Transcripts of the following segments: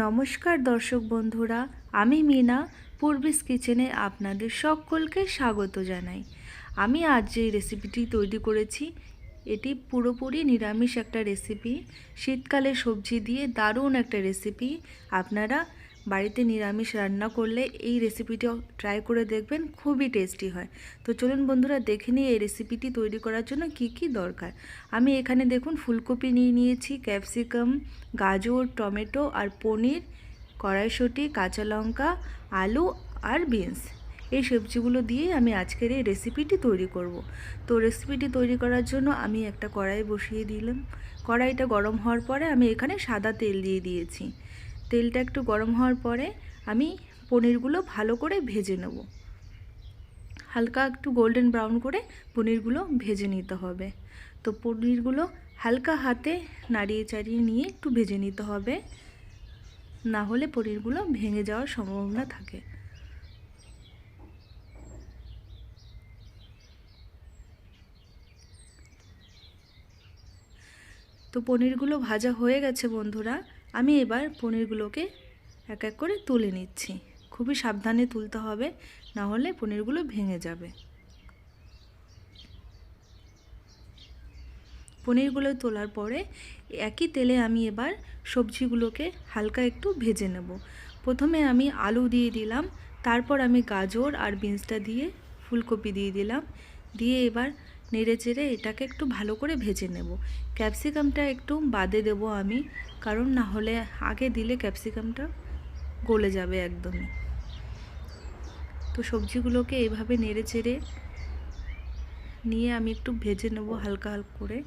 নমস্কার দর্শক বন্ধুরা, আমি মিনা পূর্বিস কিচেনে আপনাদের সকলকে স্বাগত জানাই। আমি আজ যে রেসিপিটি তৈরি করেছি এটি পুরোপুরি নিরামিষ একটা রেসিপি। শীতকালে সবজি দিয়ে দারুণ একটা রেসিপি। আপনারা বাড়িতে নিরামিষ রান্না করলে এই রেসিপিটি ট্রাই করে দেখবেন, খুবই টেস্টি হয়। তো চলুন বন্ধুরা দেখে নিই এই রেসিপিটি তৈরি করার জন্য কি কি দরকার। আমি এখানে দেখুন ফুলকপি নিয়ে নিয়েছি, ক্যাপসিকাম, গাজর, টমেটো আর পনির, কড়াইশুঁটি, কাঁচা লঙ্কা, আলু আর বিনস। এই সবজিগুলো দিয়ে আমি আজকের এই রেসিপিটি তৈরি করব। তো রেসিপিটি তৈরি করার জন্য আমি একটা কড়াই বসিয়ে দিলাম। কড়াইটা গরম হওয়ার পরে আমি এখানে সাদা তেল দিয়ে দিয়েছি। তেলটা একটু গরম হওয়ার পরে আমি পনিরগুলো ভালো করে ভেজে নেব। হালকা একটু গোল্ডেন ব্রাউন করে পনিরগুলো ভেজে নিতে হবে। তো পনিরগুলো হালকা হাতে নাড়িয়ে চাড়িয়ে নিয়ে একটু ভেজে নিতে হবে, না হলে পনিরগুলো ভেঙে যাওয়ার সম্ভাবনা থাকে। তো পনিরগুলো ভাজা হয়ে গেছে বন্ধুরা। আমি এবার পনিরগুলোকে এক এক করে তুলে নিচ্ছি। খুবই সাবধানে তুলতে হবে, না হলে পনিরগুলো ভেঙে যাবে। পনিরগুলো তোলার পরে একই তেলে আমি এবার সবজিগুলোকে হালকা একটু ভেজে নেব। প্রথমে আমি আলু দিয়ে দিলাম, তারপর আমি গাজর আর বিনসটা দিয়ে ফুলকপি দিয়ে দিলাম। দিয়ে এবার নেড়ে চেড়ে এটাকে একটু ভালো করে ভেজে নেব। ক্যাপসিকামটা একটু বাদে দেব আমি, কারণ না হলে আগে দিলে ক্যাপসিকামটা গলে যাবে একদমই। তো সবজিগুলোকে এইভাবে নেড়ে চেড়ে নিয়ে আমি একটু ভেজে নেব হালকা হালকা করে।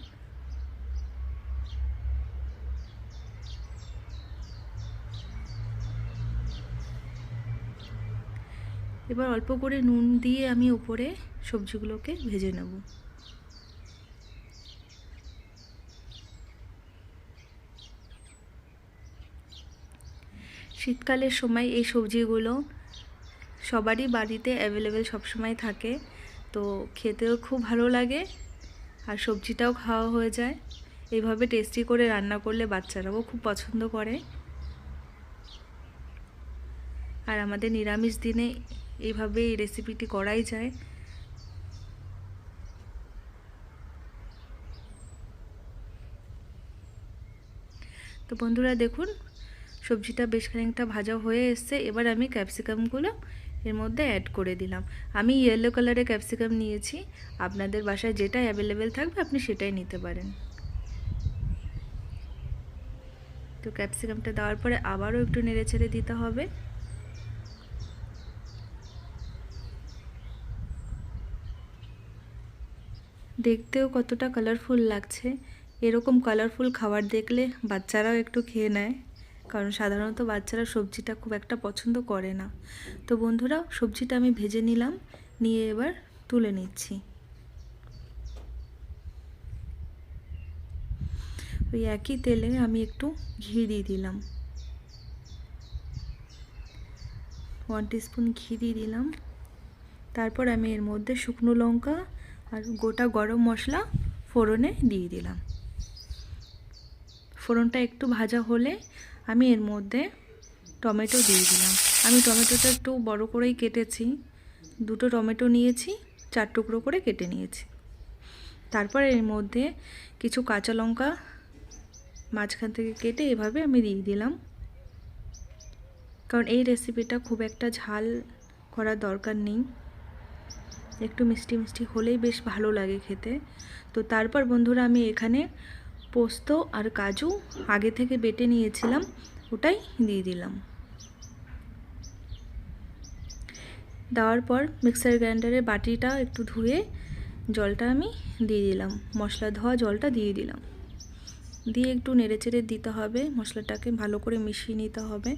এবার অল্প করে নুন দিয়ে আমি উপরে সবজিগুলোকে ভেজে নেব। শীতকালের সময় এই সবজিগুলো সবারই বাড়িতে অ্যাভেলেবেল সবসময় থাকে, তো খেতেও খুব ভালো লাগে আর সবজিটাও খাওয়া হয়ে যায়। এইভাবে টেস্টি করে রান্না করলে বাচ্চারাও খুব পছন্দ করে। আর আমাদের নিরামিষ দিনে এইভাবে এই রেসিপিটি করাই যায়। তো বন্ধুরা দেখুন সবজিটা বেশ খানিকটা ভাজা হয়ে এসছে। এবার আমি ক্যাপসিকামগুলো এর মধ্যে অ্যাড করে দিলাম। আমি ইয়েলো কালারের ক্যাপসিকাম নিয়েছি, আপনাদের বাসায় যেটা অ্যাভেলেবেল থাকবে আপনি সেটাই নিতে পারেন। তো ক্যাপসিকামটা দেওয়ার পরে আবারও একটু নেড়ে ছেড়ে দিতে হবে। দেখতেও কতটা কালারফুল লাগছে। এরকম কালারফুল খাবার দেখলে বাচ্চারাও একটু খেয়ে নেয়, কারণ সাধারণত বাচ্চারা সবজিটা খুব একটা পছন্দ করে না। তো বন্ধুরা সবজিটা আমি ভেজে নিলাম, নিয়ে এবার তুলে নিচ্ছি। ওই একই তেলে আমি একটু ঘি দিয়ে দিলাম, 1 টিস্পুন ঘি দিয়ে দিলাম। তারপর আমি এর মধ্যে শুকনো লঙ্কা আর গোটা গরম মশলা ফোড়নে দিয়ে দিলাম। ফোড়নটা একটু ভাজা হলে আমি এর মধ্যে টমেটো দিয়ে দিলাম। আমি টমেটোটা একটু বড় করেই কেটেছি, 2টো টমেটো নিয়েছি, 4 টুকরো করে কেটে নিয়েছি। তারপর এর মধ্যে কিছু কাঁচা লঙ্কা মাঝখান থেকে কেটে এভাবে আমি দিয়ে দিলাম, কারণ এই রেসিপিটা খুব একটা ঝাল করার দরকার নেই, একটু মিষ্টি মিষ্টি হলেই বেশ ভালো লাগে খেতে। তো তারপর বন্ধুরা আমি এখানে পোস্ত আর কাজু আগে থেকে বেটে নিয়েছিলাম, ওটাই দিয়ে দিলাম। দেওয়ার পর মিক্সার গ্রাইন্ডারের বাটিটা একটু ধুয়ে জলটা আমি দিয়ে দিলাম, মশলা ধোয়া জলটা দিয়ে দিলাম। দিয়ে একটু নেড়েচেড়ে দিতে হবে, মশলাটাকে ভালো করে মিশিয়ে নিতে হবে।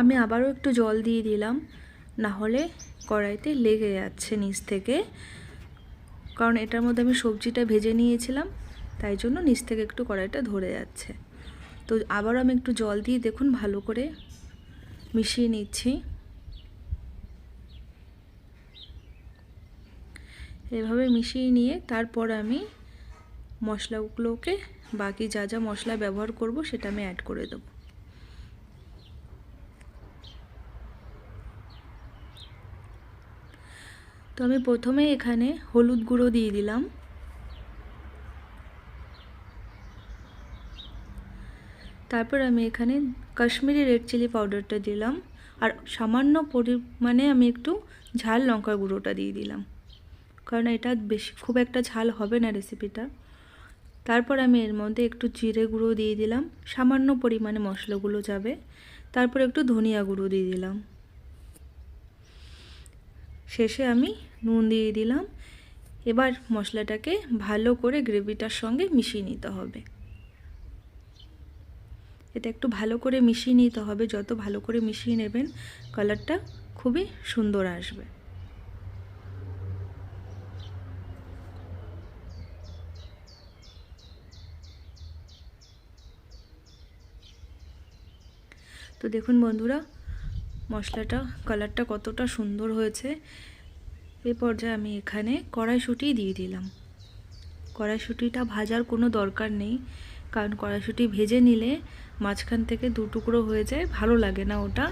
আমি আবারও একটু জল দিয়ে দিলাম, না হলে কড়াইতে লেগে যাচ্ছে নিচ থেকে। কারণ এটার মধ্যে আমি সবজিটা ভেজে নিয়েছিলাম, তাই জন্য নিচ থেকে একটু কড়াইটা ধরে যাচ্ছে। তো আবারও আমি একটু জল দিয়ে দেখুন ভালো করে মিশিয়ে নিচ্ছি। এভাবে মিশিয়ে নিয়ে তারপর আমি মশলাগুলোকে, বাকি যা যা মশলা ব্যবহার করব সেটা আমি অ্যাড করে দেব। তো আমি প্রথমে এখানে হলুদ গুঁড়ো দিয়ে দিলাম, তারপর আমি এখানে কাশ্মীরি রেড চিলি পাউডারটা দিলাম, আর সামান্য পরিমাণে আমি একটু ঝাল লঙ্কার গুঁড়োটা দিয়ে দিলাম, কারণ এটা বেশি খুব একটা ঝাল হবে না রেসিপিটা। তারপর আমি এর মধ্যে একটু জিরে গুঁড়ো দিয়ে দিলাম, সামান্য পরিমাণে মশলাগুলো যাবে। তারপর একটু ধনিয়া গুঁড়ো দিয়ে দিলাম, শেষে আমি নুন দিয়ে দিলাম। এবার মশলাটাকে ভালো করে গ্রেভিটার সঙ্গে মিশিয়ে নিতে হবে। এটা একটু ভালো করে মিশিয়ে নিতে হবে, যত ভালো করে মিশিয়ে নেবেন কালারটা খুবই সুন্দর আসবে। তো দেখুন বন্ধুরা, মশলাটা কালারটা কতটা সুন্দর হয়েছে। এই পর্যায়ে আমি এখানে কড়াইশুঁটি দিয়ে দিলাম। কড়াইশুঁটিটা ভাজার কোনো দরকার নেই, কারণ কড়াইশুঁটি ভেজে নিলে মাঝখান থেকে দু টুকরো হয়ে যায়, ভালো লাগে না ওটা।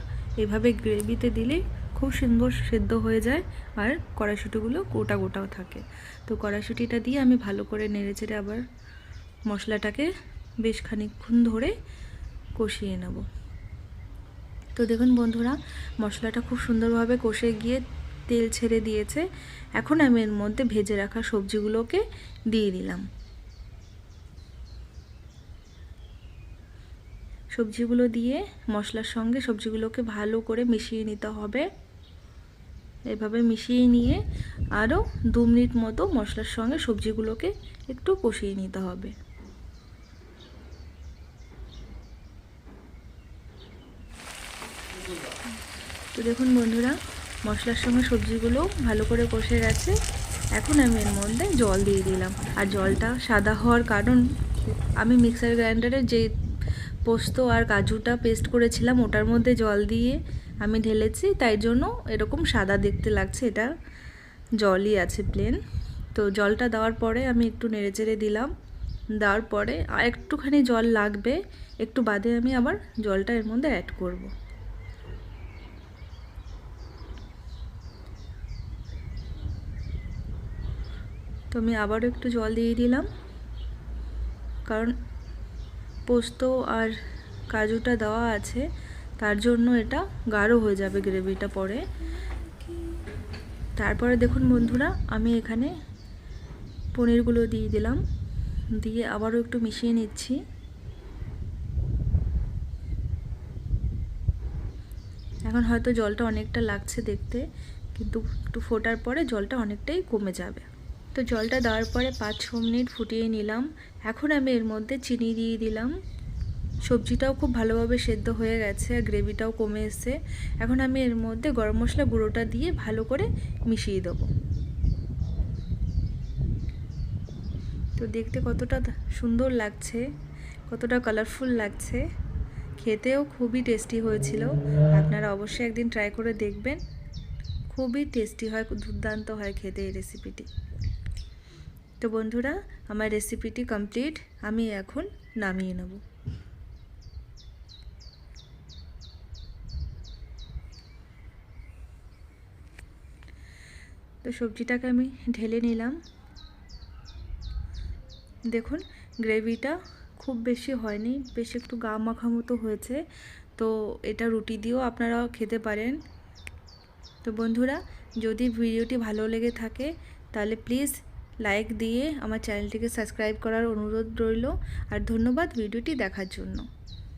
এভাবে গ্রেভিতে দিলে খুব সুন্দর সেদ্ধ হয়ে যায় আর কড়াইশুঁটিগুলো গোটা গোটাও থাকে। তো কড়াইশুঁটিটা দিয়ে আমি ভালো করে নেড়েচেড়ে আবার মশলাটাকে বেশ খানিকক্ষণ ধরে কষিয়ে নেব। তো দেখুন বন্ধুরা, মশলাটা খুব সুন্দরভাবে কষে গিয়ে তেল ছেড়ে দিয়েছে। এখন আমি এর মধ্যে ভেজে রাখা সবজিগুলোকে দিয়ে দিলাম। সবজিগুলো দিয়ে মশলার সঙ্গে সবজিগুলোকে ভালো করে মিশিয়ে নিতে হবে। এভাবে মিশিয়ে নিয়ে আরও 2 মিনিট মতো মশলার সঙ্গে সবজিগুলোকে একটু কষিয়ে নিতে হবে। তো দেখুন বন্ধুরা, মশলার সঙ্গে সবজিগুলো ভালো করে কষে গেছে। এখন আমি এর মধ্যে জল দিয়ে দিলাম, আর জলটা সাদা হওয়ার কারণ আমি মিক্সার গ্রাইন্ডারে যে পোস্ত আর কাজুটা পেস্ট করেছিলাম ওটার মধ্যে জল দিয়ে আমি ঢেলেছি, তাই জন্য এরকম সাদা দেখতে লাগছে। এটা জলই আছে প্লেন। তো জলটা দেওয়ার পরে আমি একটু নেড়েচেড়ে দিলাম, দেওয়ার পরে আর একটুখানি জল লাগবে, একটু বাদে আমি আবার জলটা এর মধ্যে অ্যাড করব। তো আমি আবারও একটু জল দিয়ে দিলাম, কারণ পোস্ত আর কাজুটা দেওয়া আছে, তার জন্য এটা গাঢ় হয়ে যাবে গ্রেভিটা পরে। তারপরে দেখুন বন্ধুরা, আমি এখানে পনিরগুলো দিয়ে দিলাম, দিয়ে আবারও একটু মিশিয়ে নিচ্ছি। এখন হয়তো জলটা অনেকটা লাগছে দেখতে, কিন্তু একটু ফোটার পরে জলটা অনেকটাই কমে যাবে। তো জলটা দেওয়ার পরে 5-6 মিনিট ফুটিয়ে নিলাম। এখন আমি এর মধ্যে চিনি দিয়ে দিলাম। সবজিটাও খুব ভালোভাবে সেদ্ধ হয়ে গেছে আর গ্রেভিটাও কমে এসছে। এখন আমি এর মধ্যে গরম মশলা গুঁড়োটা দিয়ে ভালো করে মিশিয়ে দেবো। তো দেখতে কতটা সুন্দর লাগছে, কতটা কালারফুল লাগছে, খেতেও খুবই টেস্টি হয়েছিল। আপনারা অবশ্যই একদিন ট্রাই করে দেখবেন, খুবই টেস্টি হয়, দুর্দান্ত হয় খেতে এই রেসিপিটি। তো বন্ধুরা, আমার রেসিপিটি কমপ্লিট, আমি এখন নামিয়ে নেব। তো সবজিটাকে আমি ঢেলে নিলাম। দেখুন গ্রেভিটা খুব বেশি হয়নি, বেশ একটু গা মাখা মতো হয়েছে। তো এটা রুটি দিয়েও আপনারা খেতে পারেন। তো বন্ধুরা, যদি ভিডিওটি ভালো লেগে থাকে তাহলে প্লিজ লাইক দিয়ে আমার চ্যানেলটিকে সাবস্ক্রাইব করার অনুরোধ রইল। আর ধন্যবাদ ভিডিওটি দেখার জন্য।